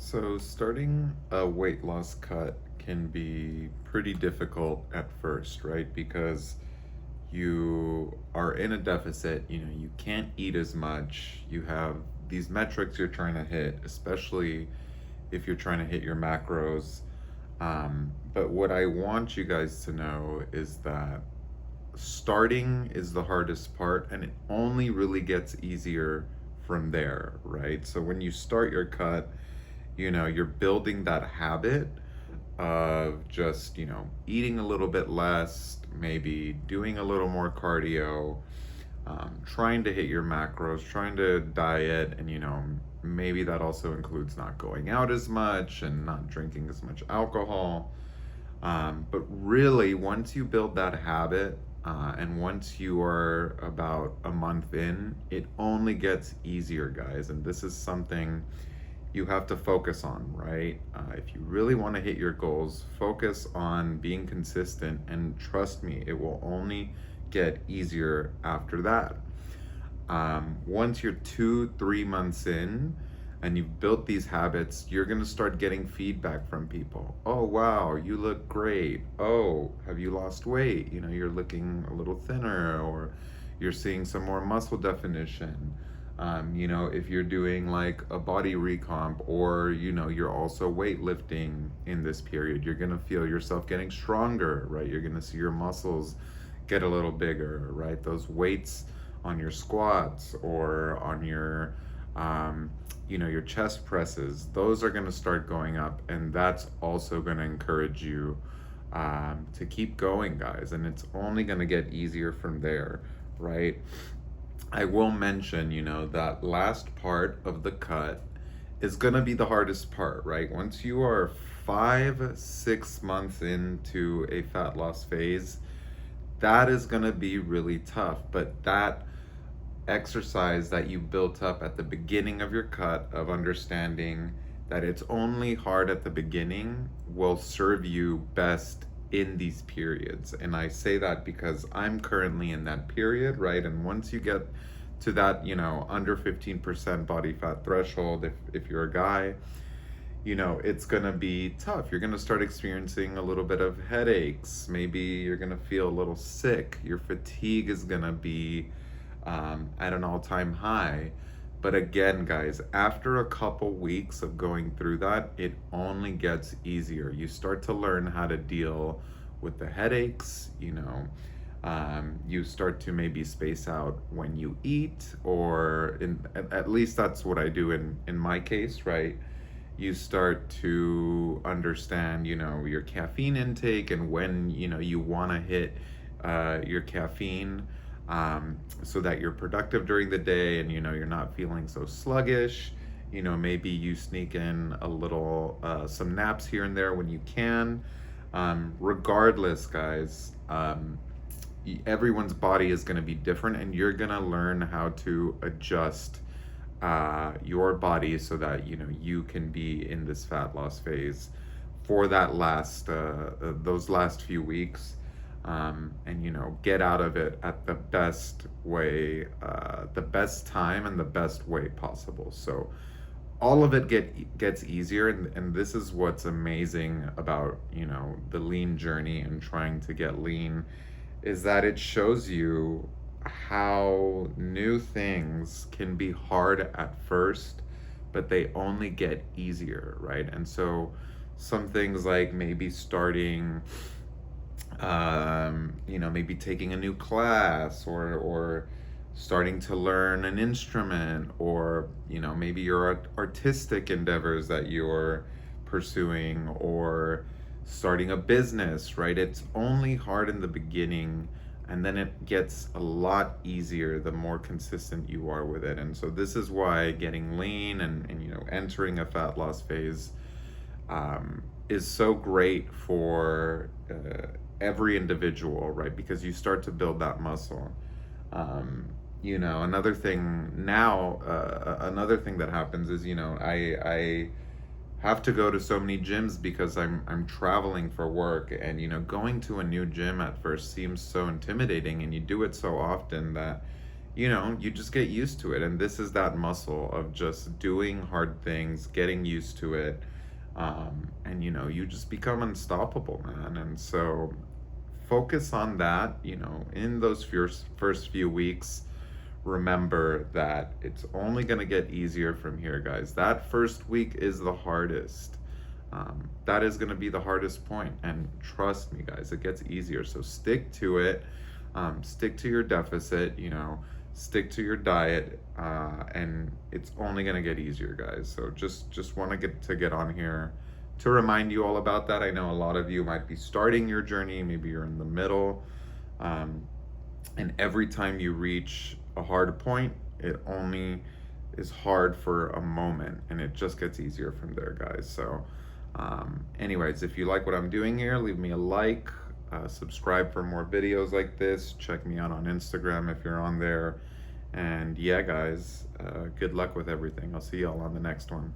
So, starting a weight loss cut can be pretty difficult at first, right? Because you are in a deficit, you can't eat as much. You have these metrics you're trying to hit, especially if you're trying to hit your macros. But what I want you guys to know is that starting is the hardest part, and it only really gets easier from there, right? So, when you start your cut, you're building that habit of just, eating a little bit less, maybe doing a little more cardio, trying to hit your macros, trying to diet, and, maybe that also includes not going out as much and not drinking as much alcohol. But really, once you build that habit, and once you are about a month in, it only gets easier, guys. And this is something you have to focus on, right? If you really want to hit your goals, focus on being consistent, and trust me, it will only get easier after that. Once you're 2, 3 months in and you've built these habits, you're going to start getting feedback from people. Oh, wow, you look great. Oh, have you lost weight? You're looking a little thinner, or you're seeing some more muscle definition. If you're doing like a body recomp, or you're also weightlifting in this period, you're gonna feel yourself getting stronger, right? You're gonna see your muscles get a little bigger, right? Those weights on your squats or on your your chest presses, those are going to start going up, and that's also going to encourage you to keep going, guys. And it's only going to get easier from there, right? I will mention, that last part of the cut is going to be the hardest part, right? Once you are 5, 6 months into a fat loss phase, that is going to be really tough. But that exercise that you built up at the beginning of your cut, of understanding that it's only hard at the beginning, will serve you best in these periods. And I say that because I'm currently in that period, right? And once you get to that, under 15% body fat threshold, if you're a guy, it's gonna be tough. You're gonna start experiencing a little bit of headaches. Maybe you're gonna feel a little sick. Your fatigue is gonna be at an all-time high. But again, guys, after a couple weeks of going through that, it only gets easier. You start to learn how to deal with the headaches. You start to maybe space out when you eat, or at least that's what I do in my case, right? You start to understand, your caffeine intake, and when, you want to hit your caffeine, so that you're productive during the day, and you're not feeling so sluggish. Maybe you sneak in a little some naps here and there when you can. Regardless, guys, everyone's body is going to be different, and you're going to learn how to adjust your body so that you can be in this fat loss phase for that last those last few weeks, and get out of it at the best way, the best time, and the best way possible. So all of it gets easier, and this is what's amazing about the lean journey and trying to get lean, is that it shows you how new things can be hard at first, but they only get easier, right? And so some things like maybe starting, maybe taking a new class, or starting to learn an instrument, or maybe your artistic endeavors that you're pursuing, or starting a business, right? It's only hard in the beginning, and then it gets a lot easier the more consistent you are with it. And so this is why getting lean and entering a fat loss phase is so great for every individual, right? Because you start to build that muscle. Another thing now, another thing that happens is, I have to go to so many gyms because I'm traveling for work, and going to a new gym at first seems so intimidating, and you do it so often that you know, you just get used to it. And this is that muscle of just doing hard things, getting used to it. And, you know, you just become unstoppable, man. And so focus on that, you know, in those first few weeks. Remember that it's only going to get easier from here, guys. That first week is the hardest. That is going to be the hardest point. And trust me, guys, it gets easier. So stick to it. Stick to your deficit, you know, stick to your diet, and it's only going to get easier, guys. So just want to get on here to remind you all about that. I know a lot of you might be starting your journey, maybe you're in the middle, and every time you reach a hard point, it only is hard for a moment, and it just gets easier from there, guys. So anyways, if you like what I'm doing here, leave me a like, subscribe for more videos like this, check me out on Instagram if you're on there, and yeah, guys, good luck with everything. I'll see y'all on the next one.